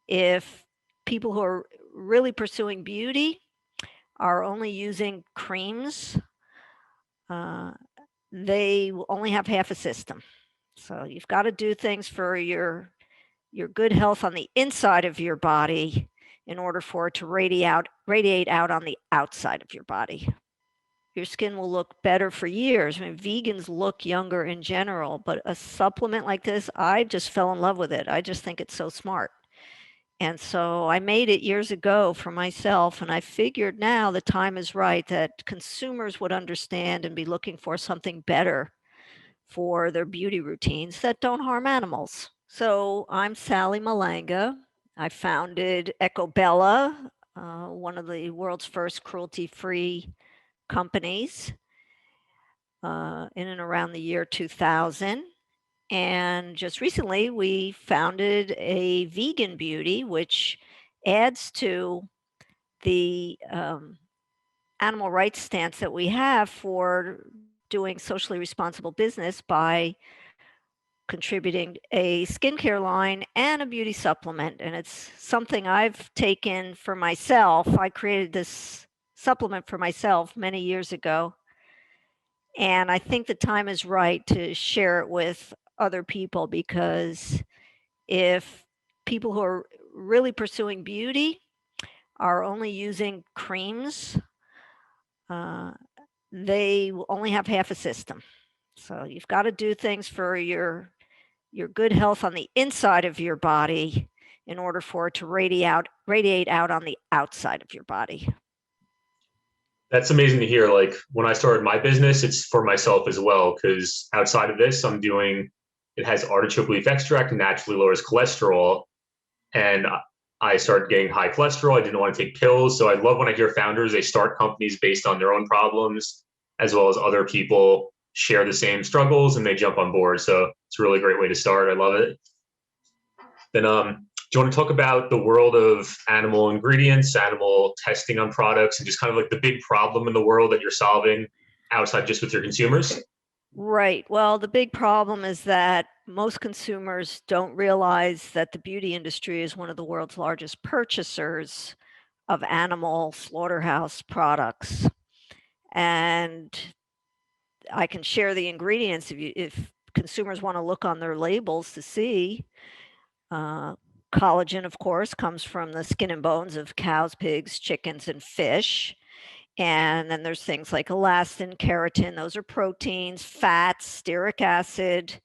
if people who are really pursuing beauty are only using creams, uh, they will only have half a system. So you've got to do things for your good health on the inside of your body in order for it to radiate out on the outside of your body. Your skin will look better for years. I mean, vegans look younger in general, but a supplement like this, I just fell in love with it. I just think it's so smart. And so I made it years ago for myself, and I figured now the time is right that consumers would understand and be looking for something better for their beauty routines that don't harm animals. So I'm Sally Malanga. I founded Ecobella, one of the world's first cruelty-free companies, in and around the year 2000. And just recently, we founded a vegan beauty, which adds to the animal rights stance that we have for doing socially responsible business by contributing a skincare line and a beauty supplement. And it's something I've taken for myself. I created this supplement for myself many years ago. And I think the time is right to share it with other people because if people who are really pursuing beauty are only using creams, uh, they will only have half a system. So you've got to do things for your good health on the inside of your body in order for it to radiate out on the outside of your body. That's amazing to hear. Like when I started my business, it's for myself as well. Because outside of this, it has artichoke leaf extract and naturally lowers cholesterol. And I started getting high cholesterol. I didn't want to take pills. So I love when I hear founders, they start companies based on their own problems, as well as other people share the same struggles and they jump on board. So it's a really great way to start. I love it. Then, do you want to talk about the world of animal ingredients, animal testing on products, and just kind of like the big problem in the world that you're solving outside just with your consumers? Right. Well, the big problem is that most consumers don't realize that the beauty industry is one of the world's largest purchasers of animal slaughterhouse products. And I can share the ingredients if consumers want to look on their labels to see. Uh, Collagen, of course, comes from the skin and bones of cows, pigs, chickens, and fish. And then there's things like elastin, keratin, those are proteins, fats, stearic acid,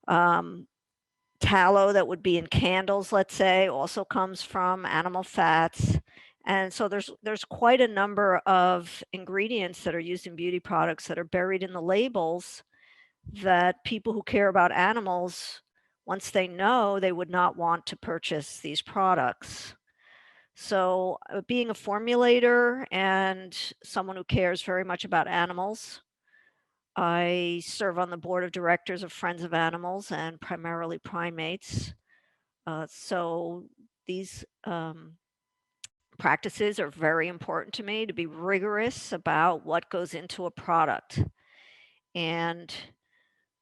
um, tallow that would be in candles, let's say, also comes from animal fats. And so there's quite a number of ingredients that are used in beauty products that are buried in the labels that people who care about animals, once they know, they would not want to purchase these products. So, being a formulator and someone who cares very much about animals, I serve on the board of directors of Friends of Animals and primarily primates. So, these practices are very important to me to be rigorous about what goes into a product. And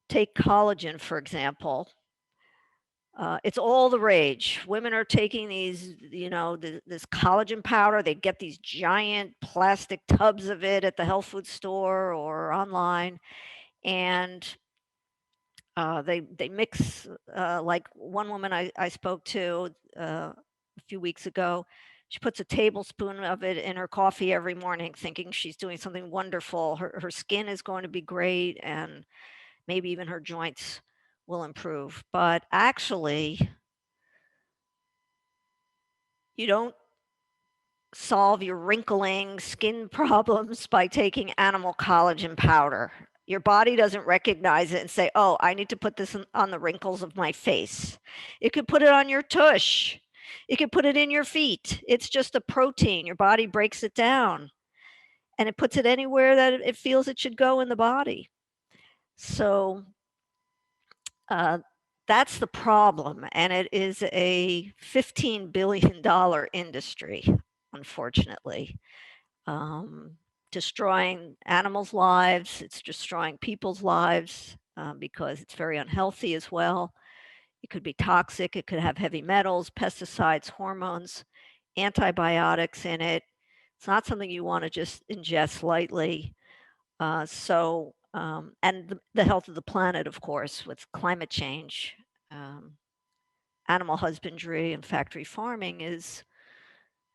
take collagen, for example. It's all the rage. Women are taking these, this collagen powder. They get these giant plastic tubs of it at the health food store or online, and they mix. Like one woman I spoke to a few weeks ago, she puts a tablespoon of it in her coffee every morning, thinking she's doing something wonderful. Her skin is going to be great, and maybe even her joints will improve. But actually, you don't solve your wrinkling skin problems by taking animal collagen powder. Your body doesn't recognize it and say, oh, I need to put this on the wrinkles of my face. It could put it on your tush. It could put it in your feet. It's just a protein. Your body breaks it down and it puts it anywhere that it feels it should go in the body. So uh, that's the problem. And it is a $15 billion industry, unfortunately. Um, Destroying animals' lives, it's destroying people's lives because it's very unhealthy as well. It could be toxic. It could have heavy metals, pesticides, hormones, antibiotics in it. It's not something you want to just ingest lightly. And the health of the planet, of course, with climate change, um, animal husbandry, and factory farming is,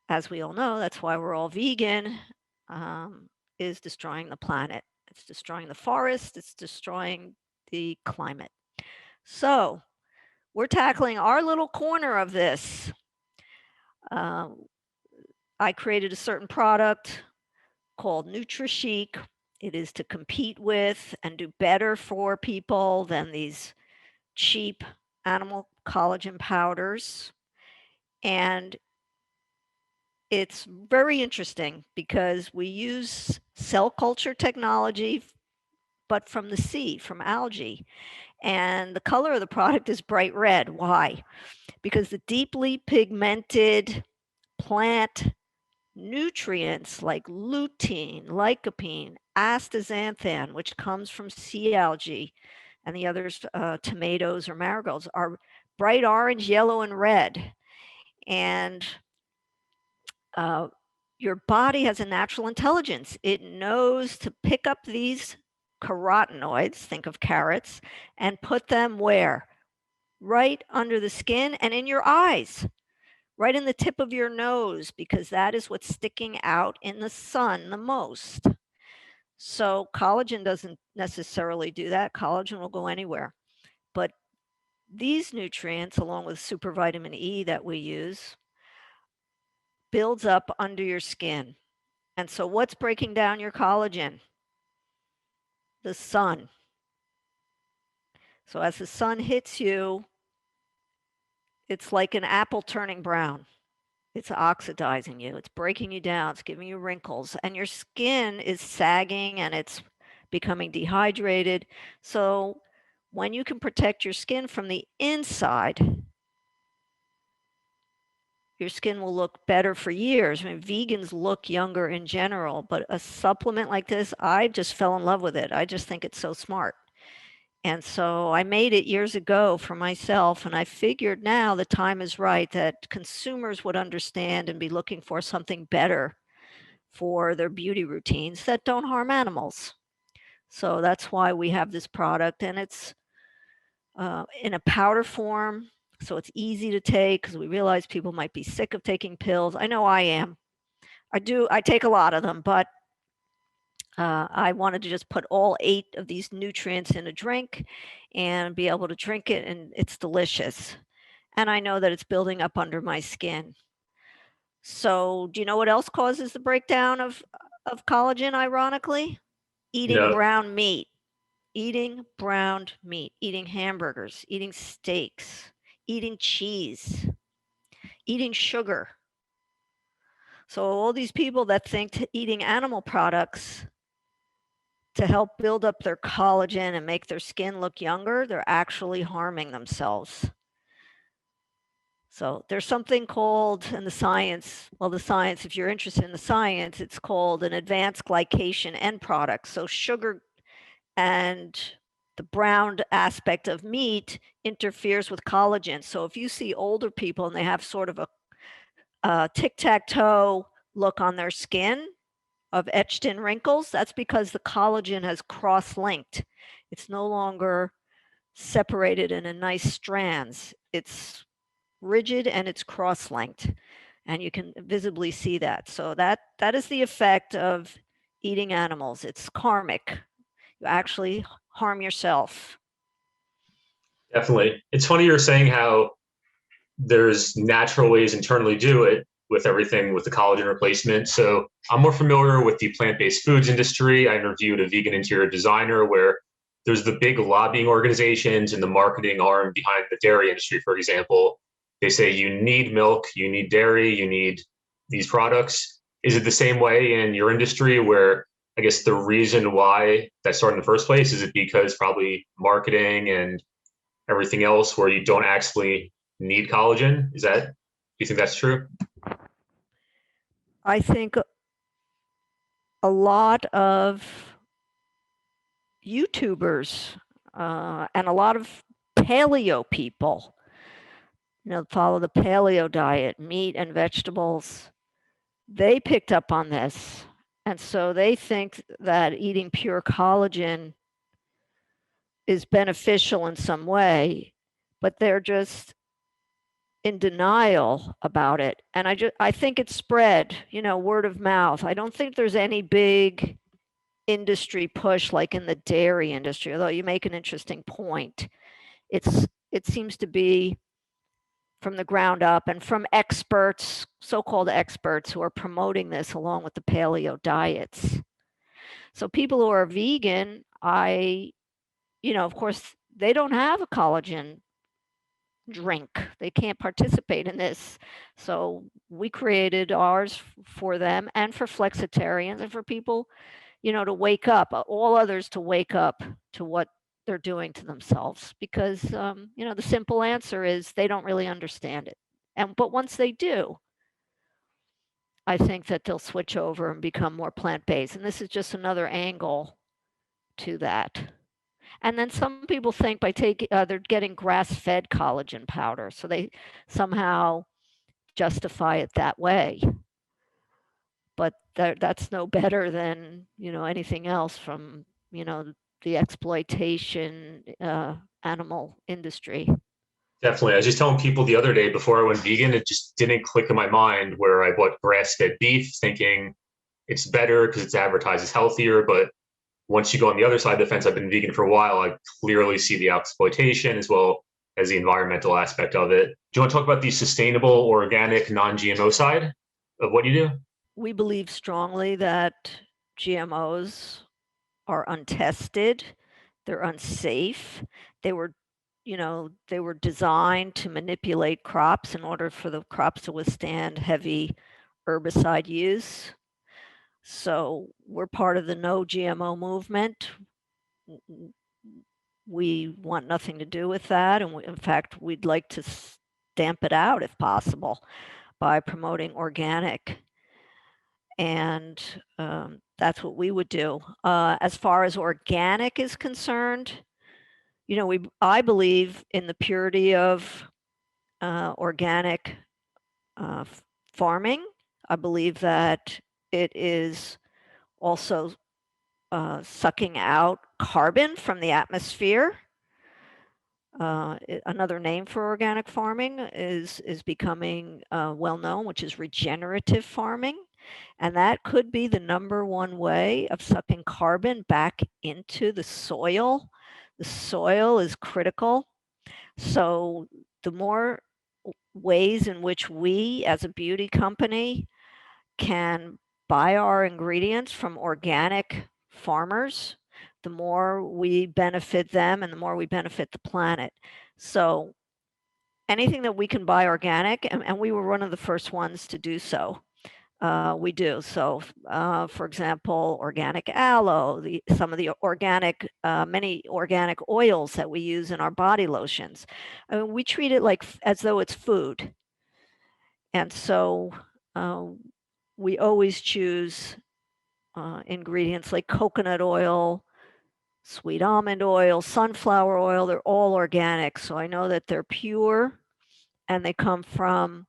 as we all know, that's why we're all vegan, um, is destroying the planet. It's destroying the forest. It's destroying the climate. So we're tackling our little corner of this. Uh, I created a certain product called NutriChic. It is to compete with and do better for people than these cheap animal collagen powders. And it's very interesting because we use cell culture technology, but from the sea, from algae. And the color of the product is bright red. Why? Because the deeply pigmented plant nutrients like lutein, lycopene, astaxanthin, which comes from sea algae, and the others, tomatoes or marigolds, are bright orange, yellow, and red. And uh, your body has a natural intelligence. It knows to pick up these carotenoids, think of carrots, and put them where? Right under the skin and in your eyes, right in the tip of your nose, because that is what's sticking out in the sun the most. So collagen doesn't necessarily do that. Collagen will go anywhere. But these nutrients, along with super vitamin E that we use, builds up under your skin. And so what's breaking down your collagen? The sun. So as the sun hits you, it's like an apple turning brown. It's oxidizing you. It's breaking you down. It's giving you wrinkles. And your skin is sagging and it's becoming dehydrated. So when you can protect your skin from the inside, your skin will look better for years. I mean, vegans look younger in general, but a supplement like this, I just fell in love with it. I just think it's so smart. And so I made it years ago for myself, and I figured now the time is right that consumers would understand and be looking for something better for their beauty routines that don't harm animals. So that's why we have this product, and it's in a powder form, so it's easy to take because we realize people might be sick of taking pills. I know I am. I take a lot of them, but I wanted to just put all 8 of these nutrients in a drink and be able to drink it, and it's delicious. And I know that it's building up under my skin. So, do you know what else causes the breakdown of collagen, ironically? Eating No, brown meat, eating brown meat, eating hamburgers, eating steaks, eating cheese, eating sugar. So, all these people that think eating animal products to help build up their collagen and make their skin look younger, they're actually harming themselves. So there's something called in the science, well, the science, if you're interested in the science, it's called an advanced glycation end product. So sugar and the browned aspect of meat interferes with collagen. So if you see older people and they have sort of a tic-tac-toe look on their skin, of etched in wrinkles, that's because the collagen has cross-linked. It's no longer separated in a nice strands. It's rigid and it's cross-linked, and you can visibly see that. So that is the effect of eating animals. It's karmic. You actually harm yourself. definitely. It's funny you're saying how there's natural ways internally to do it with everything with the collagen replacement. So I'm more familiar with the plant-based foods industry. I interviewed a vegan interior designer where there's the big lobbying organizations and the marketing arm behind the dairy industry, for example. They say you need milk, you need dairy, you need these products. Is it the same way in your industry where I guess the reason why that started in the first place is it because probably marketing and everything else where you don't actually need collagen? Do you think that's true? I think a lot of YouTubers and a lot of paleo people follow the paleo diet, meat and vegetables. They picked up on this. And so they think that eating pure collagen is beneficial in some way, but they're just in denial about it. And I think it's spread, word of mouth. I don't think there's any big industry push like in the dairy industry, although you make an interesting point. It seems to be from the ground up and from experts, so-called experts who are promoting this along with the paleo diets. So people who are vegan, of course, they don't have a collagen drink. They can't participate in this. So we created ours for them and for flexitarians and for people, to wake up, all others to wake up to what they're doing to themselves, because the simple answer is they don't really understand it. But once they do, I think that they'll switch over and become more plant-based. And this is just another angle to that. And then some people think by taking, they're getting grass-fed collagen powder, so they somehow justify it that way. But that's no better than anything else from the exploitation animal industry. Definitely. I was just telling people the other day before I went vegan, it just didn't click in my mind where I bought grass-fed beef thinking it's better because it's advertised as healthier. But once you go on the other side of the fence, I've been vegan for a while. I clearly see the exploitation as well as the environmental aspect of it. Do you want to talk about the sustainable, organic, non-GMO side of what you do? We believe strongly that GMOs are untested, they're unsafe. They were they were designed to manipulate crops in order for the crops to withstand heavy herbicide use. So we're part of the no GMO movement. We want nothing to do with that. And in fact, we'd like to stamp it out if possible by promoting organic. And that's what we would do. As far as organic is concerned, I believe in the purity of organic farming. I believe that it is also sucking out carbon from the atmosphere. Another name for organic farming is becoming well known, which is regenerative farming. And that could be the number one way of sucking carbon back into the soil. The soil is critical. So the more ways in which we as a beauty company can buy our ingredients from organic farmers, the more we benefit them and the more we benefit the planet. So anything that we can buy organic, and we were one of the first ones to do so. We do. So, for example, organic aloe, some of the organic, many organic oils that we use in our body lotions. I mean, we treat it like as though it's food. And so we always choose ingredients like coconut oil, sweet almond oil, sunflower oil. They're all organic. So I know that they're pure and they come from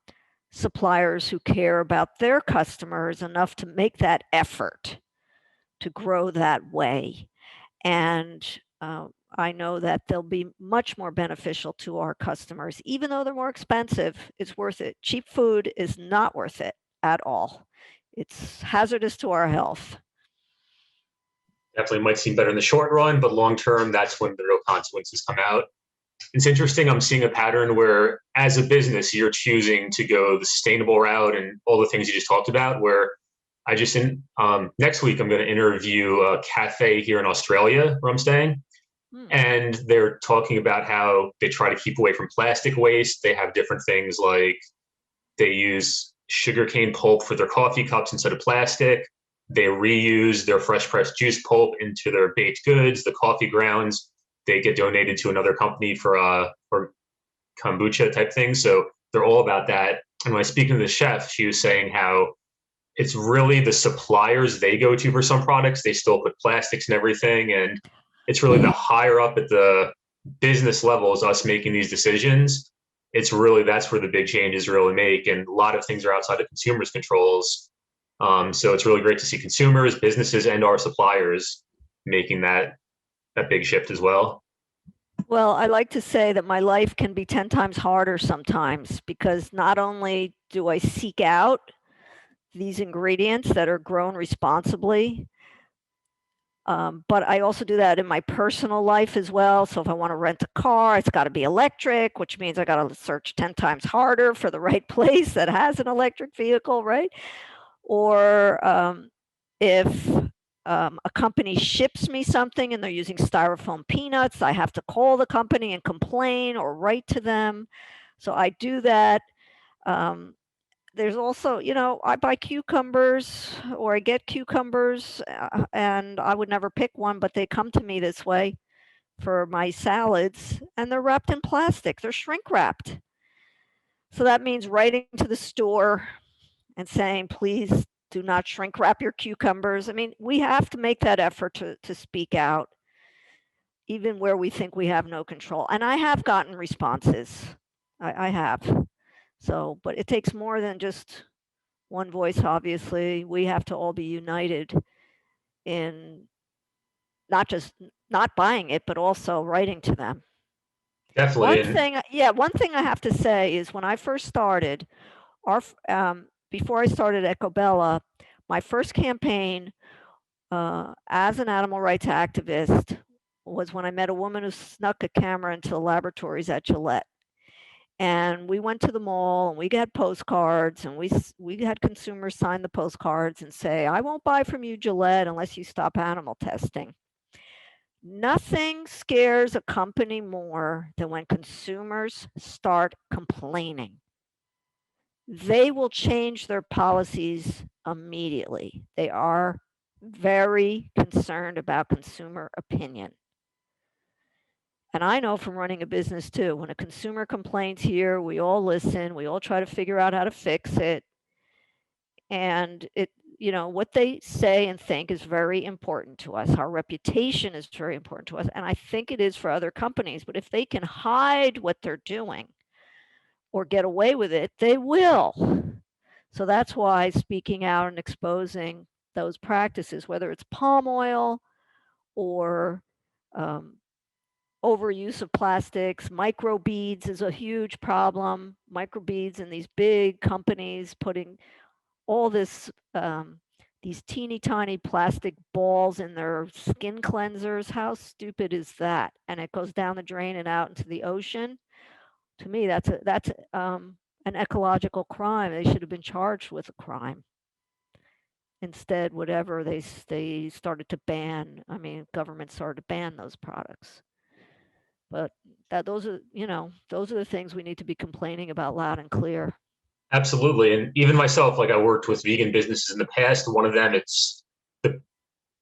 suppliers who care about their customers enough to make that effort to grow that way. And I know that they'll be much more beneficial to our customers. Even though they're more expensive, it's worth it. Cheap food is not worth it at all. It's hazardous to our health. Definitely might seem better in the short run, but long term, that's when the real consequences come out. It's interesting. I'm seeing a pattern where, as a business, you're choosing to go the sustainable route and all the things you just talked about. Where next week, I'm going to interview a cafe here in Australia where I'm staying. And they're talking about how they try to keep away from plastic waste. They have different things like they use sugarcane pulp for their coffee cups instead of plastic. They reuse their fresh pressed juice pulp into their baked goods, the coffee grounds. They get donated to another company for kombucha type thing. So they're all about that. And when I speak to the chef, she was saying how it's really the suppliers they go to for some products. They still put plastics and everything. And it's really the higher up at the business level is us making these decisions it's really that's where the big changes really make, and a lot of things are outside of consumers' controls. So it's really great to see consumers, businesses, and our suppliers making that big shift as well. Well, I like to say that my life can be 10 times harder sometimes because not only do I seek out these ingredients that are grown responsibly, but I also do that in my personal life as well. So if I want to rent a car, it's got to be electric, which means I got to search 10 times harder for the right place that has an electric vehicle, right? Or if a company ships me something and they're using styrofoam peanuts, I have to call the company and complain or write to them. So I do that. Um, there's also, I buy cucumbers or I get cucumbers and I would never pick one, but they come to me this way for my salads and they're wrapped in plastic. They're shrink wrapped. So that means writing to the store and saying, please do not shrink wrap your cucumbers. I mean, we have to make that effort to speak out, even where we think we have no control. And I have gotten responses. I have. So, but it takes more than just one voice, obviously. We have to all be united in not just not buying it, but also writing to them. Definitely, and One thing I have to say is when I first started, before I started Ecobella, my first campaign as an animal rights activist was when I met a woman who snuck a camera into the laboratories at Gillette. And we went to the mall and we got postcards and we had consumers sign the postcards and say, I won't buy from you, Gillette, unless you stop animal testing. Nothing scares a company more than when consumers start complaining. They will change their policies immediately. They are very concerned about consumer opinion. And I know from running a business too, when a consumer complains here, we all listen, we all try to figure out how to fix it. And what they say and think is very important to us. Our reputation is very important to us. And I think it is for other companies. But if they can hide what they're doing or get away with it, they will. So that's why speaking out and exposing those practices, whether it's palm oil or um, overuse of plastics, microbeads is a huge problem. Microbeads in these big companies putting all these teeny tiny plastic balls in their skin cleansers. How stupid is that? And it goes down the drain and out into the ocean. To me, that's an ecological crime. They should have been charged with a crime. Instead, whatever they started to ban. I mean, government started to ban those products. But those are the things we need to be complaining about loud and clear. absolutely. And even myself, like I worked with vegan businesses in the past. One of them, it's the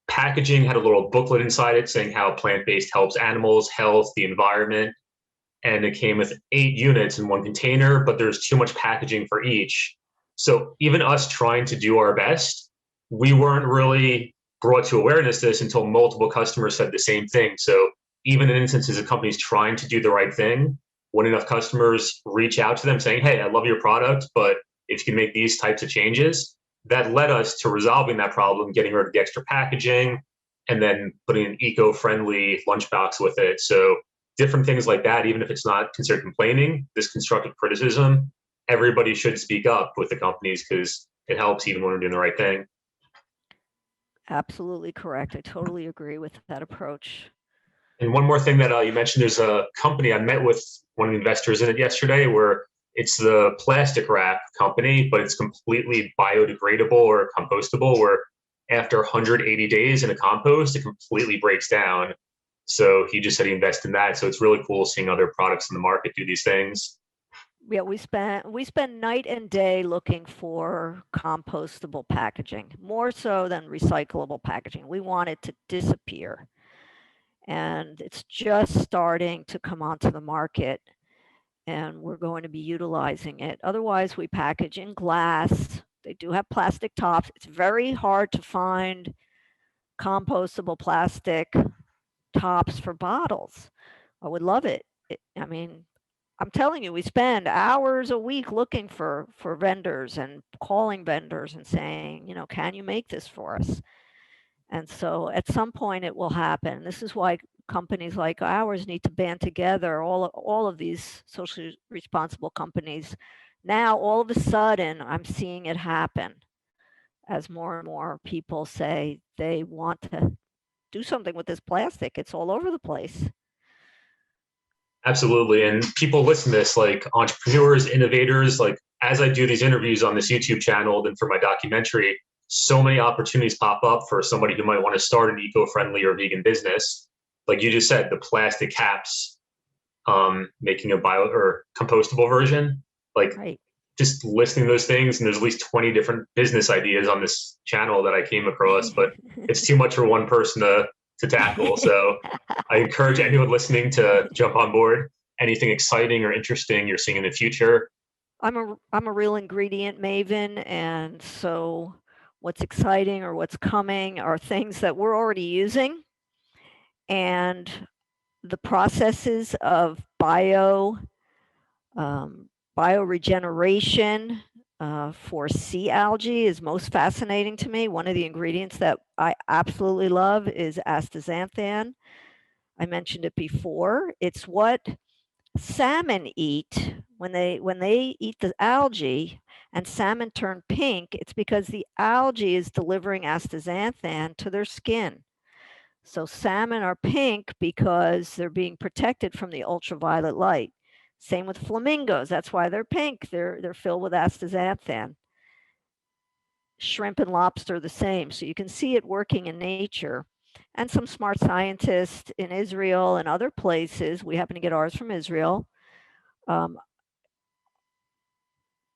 packaging had a little booklet inside it saying how plant-based helps animals, health, the environment. And it came with 8 units in one container, but there's too much packaging for each. So even us trying to do our best, we weren't really brought to awareness of this until multiple customers said the same thing. So even in instances of companies trying to do the right thing, when enough customers reach out to them saying, hey, I love your product, but if you can make these types of changes, that led us to resolving that problem, getting rid of the extra packaging, and then putting an eco-friendly lunchbox with it. So different things like that, even if it's not considered complaining, this constructive criticism, everybody should speak up with the companies because it helps even when we're doing the right thing. Absolutely correct. I totally agree with that approach. And one more thing that you mentioned, there's a company I met with one of the investors in it yesterday where it's the plastic wrap company, but it's completely biodegradable or compostable, where after 180 days in a compost, it completely breaks down. So he just said he invested in that. So it's really cool seeing other products in the market do these things. Yeah, we spend night and day looking for compostable packaging, more so than recyclable packaging. We want it to disappear. And it's just starting to come onto the market and we're going to be utilizing it. Otherwise, we package in glass. They do have plastic tops. It's very hard to find compostable plastic tops for bottles. I would love it. I mean, I'm telling you, we spend hours a week looking for vendors and calling vendors and saying, can you make this for us? And so at some point it will happen. This is why companies like ours need to band together, all of these socially responsible companies. Now, all of a sudden, I'm seeing it happen as more and more people say they want to do something with this plastic. It's all over the place. Absolutely. And people listen to this, like entrepreneurs, innovators, like as I do these interviews on this YouTube channel and for my documentary, so many opportunities pop up for somebody who might want to start an eco-friendly or vegan business. Like you just said, the plastic caps, making a bio or compostable version, like Right. just listing those things. And there's at least 20 different business ideas on this channel that I came across, but it's too much for one person to tackle. So I encourage anyone listening to jump on board. Anything exciting or interesting you're seeing in the future. I'm a real ingredient maven, and so what's exciting or what's coming are things that we're already using, and the processes of um, bioregeneration for sea algae is most fascinating to me. One of the ingredients that I absolutely love is astaxanthin. I mentioned it before. It's what salmon eat when they eat the algae, and salmon turn pink. It's because the algae is delivering astaxanthin to their skin. So salmon are pink because they're being protected from the ultraviolet light. Same with flamingos. That's why they're pink. They're filled with astaxanthin. Shrimp and lobster the same. So you can see it working in nature. And some smart scientists in Israel and other places, we happen to get ours from Israel, um,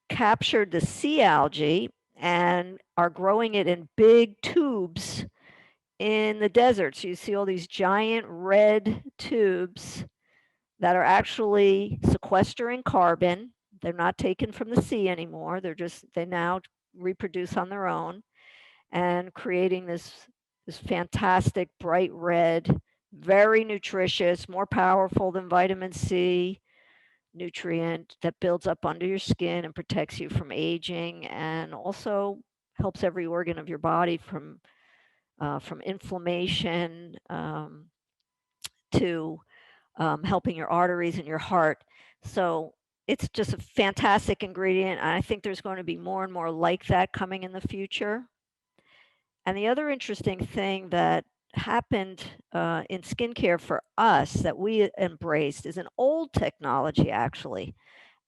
captured the sea algae and are growing it in big tubes in the desert. So you see all these giant red tubes that are actually sequestering carbon. They're not taken from the sea anymore. They now reproduce on their own and creating this fantastic bright red, very nutritious, more powerful than vitamin C nutrient that builds up under your skin and protects you from aging, and also helps every organ of your body from inflammation, to helping your arteries and your heart. So it's just a fantastic ingredient. And I think there's going to be more and more like that coming in the future. And the other interesting thing that happened in skincare for us that we embraced is an old technology, actually,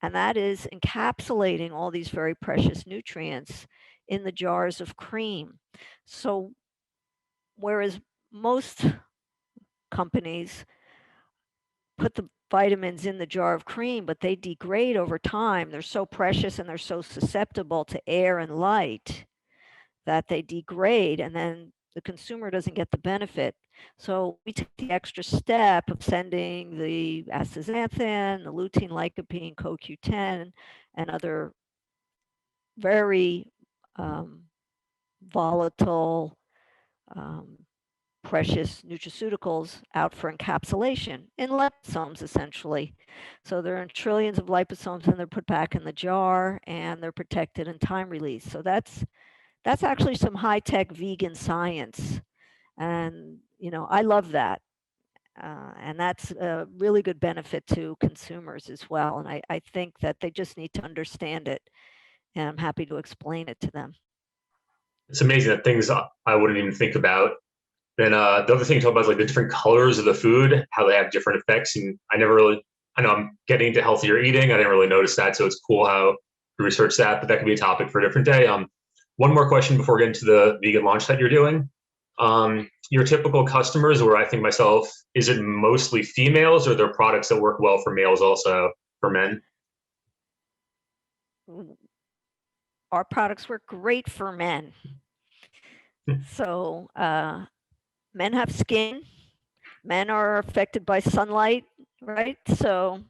and that is encapsulating all these very precious nutrients in the jars of cream. So, whereas most companies put the vitamins in the jar of cream, but they degrade over time, they're so precious and they're so susceptible to air and light that they degrade, and then the consumer doesn't get the benefit. So we take the extra step of sending the astaxanthin, the lutein, lycopene, CoQ10, and other very um, volatile, um, precious nutraceuticals out for encapsulation in liposomes, essentially. So they're in trillions of liposomes, and they're put back in the jar, and they're protected in time release. So that's actually some high tech vegan science, and I love that. And that's a really good benefit to consumers as well. And I think that they just need to understand it, and I'm happy to explain it to them. It's amazing that things I wouldn't even think about. Then the other thing you talk about is like the different colors of the food, how they have different effects. And I never really, I know I'm getting into healthier eating. I didn't really notice that. So it's cool how you research that, but that could be a topic for a different day. One more question before getting to the vegan launch that you're doing. Your typical customers, or I think myself, is it mostly females, or are there products that work well for males also for men? Our products work great for men. So, men have skin, men are affected by sunlight, right? So,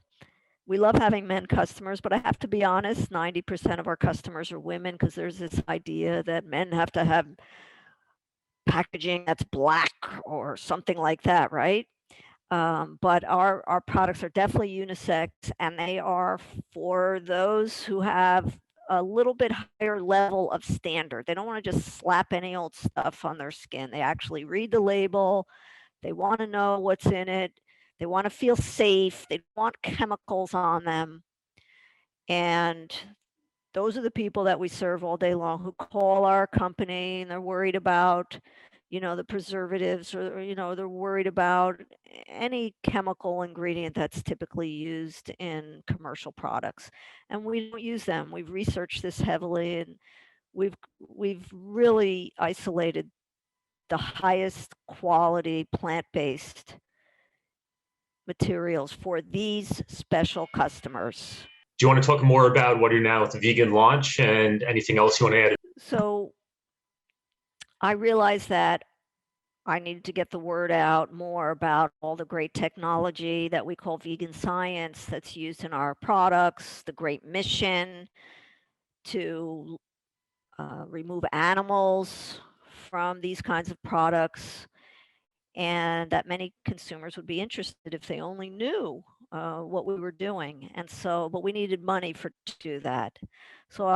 we love having men customers, but I have to be honest, 90% of our customers are women because there's this idea that men have to have packaging that's black or something like that, right? But our products are definitely unisex, and they are for those who have a little bit higher level of standard. They don't want to just slap any old stuff on their skin. They actually read the label. They want to know what's in it. They want to feel safe. They want chemicals on them. And those are the people that we serve all day long, who call our company and they're worried about, the preservatives, or they're worried about any chemical ingredient that's typically used in commercial products. And we don't use them. We've researched this heavily, and we've really isolated the highest quality plant-based materials for these special customers. Do you want to talk more about what you're now with the vegan launch and anything else you want to add? So I realized that I needed to get the word out more about all the great technology that we call vegan science that's used in our products, the great mission to remove animals from these kinds of products, and that many consumers would be interested if they only knew what we were doing. And so, but we needed money to do that. So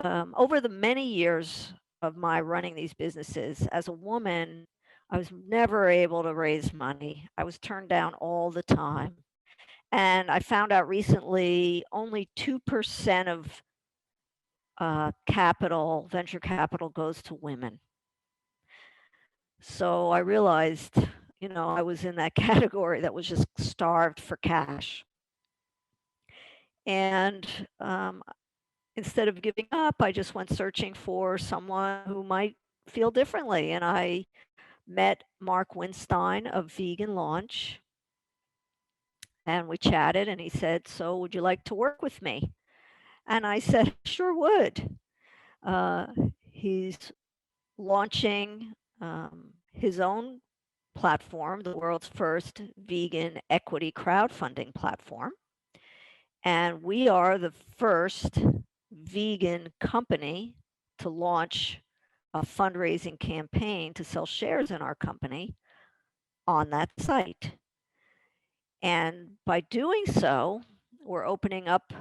over the many years of my running these businesses as a woman, I was never able to raise money. I was turned down all the time. And I found out recently only 2% of venture capital goes to women. So I realized, I was in that category that was just starved for cash. And instead of giving up, I just went searching for someone who might feel differently. And I met Mark Winstein of Vegan Launch, and we chatted, and he said, "So would you like to work with me?" And I said, "Sure would." Uh, he's launching his own platform, the world's first vegan equity crowdfunding platform. And we are the first vegan company to launch a fundraising campaign to sell shares in our company on that site. And by doing so, we're opening up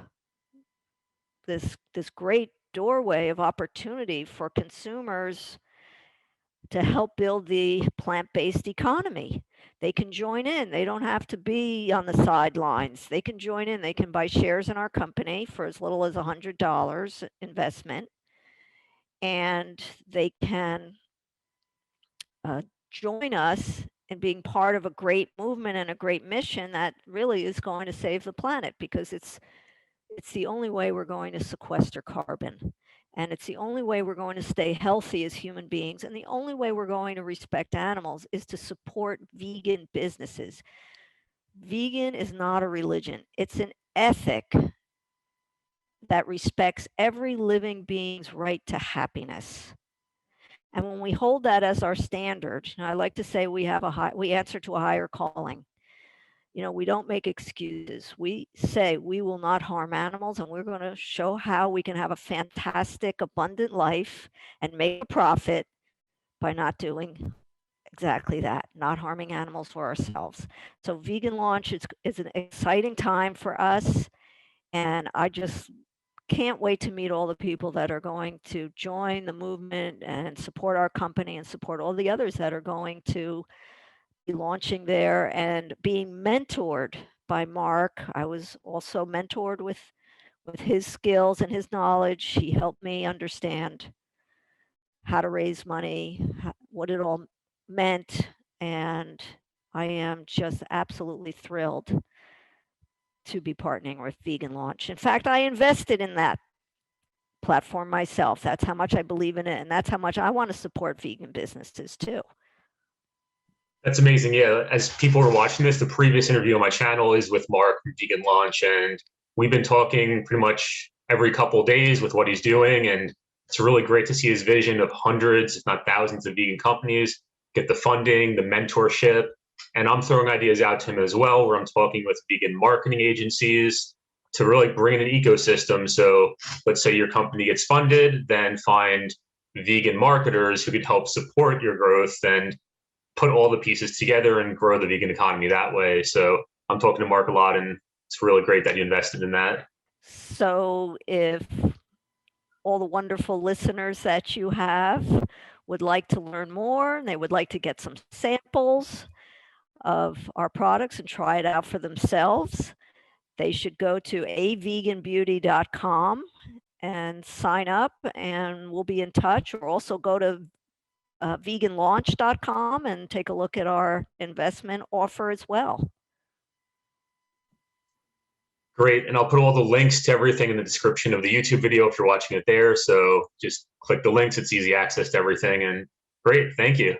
this great doorway of opportunity for consumers to help build the plant-based economy. They can join in. They don't have to be on the sidelines. They can join in. They can buy shares in our company for as little as $100 investment, and they can join us in being part of a great movement and a great mission that really is going to save the planet, because it's the only way we're going to sequester carbon. And it's the only way we're going to stay healthy as human beings. And the only way we're going to respect animals is to support vegan businesses. Vegan is not a religion, it's an ethic that respects every living being's right to happiness. And when we hold that as our standard, I like to say we answer to a higher calling. We don't make excuses. We say we will not harm animals, and we're going to show how we can have a fantastic, abundant life and make a profit by not doing exactly that, not harming animals or ourselves. So Vegan Launch is an exciting time for us, and I just can't wait to meet all the people that are going to join the movement and support our company and support all the others that are going to be launching there and being mentored by Mark. I was also mentored with his skills and his knowledge. He helped me understand how to raise money, what it all meant, and I am just absolutely thrilled to be partnering with Vegan Launch. In fact, I invested in that platform myself. That's how much I believe in it, and that's how much I want to support vegan businesses too. That's amazing. Yeah, as people are watching this, the previous interview on my channel is with Mark from Vegan Launch, and we've been talking pretty much every couple of days with what he's doing, and it's really great to see his vision of hundreds, if not thousands, of vegan companies get the funding, the mentorship, and I'm throwing ideas out to him as well, where I'm talking with vegan marketing agencies to really bring in an ecosystem. So let's say your company gets funded, then find vegan marketers who could help support your growth, and put all the pieces together and grow the vegan economy that way. So I'm talking to Mark a lot, and it's really great that you invested in that. So if all the wonderful listeners that you have would like to learn more and they would like to get some samples of our products and try it out for themselves, they should go to aveganbeauty.com and sign up, and we'll be in touch. Or also go to veganlaunch.com and take a look at our investment offer as well. Great. And I'll put all the links to everything in the description of the YouTube video if you're watching it there. So just click the links. It's easy access to everything. And great. Thank you.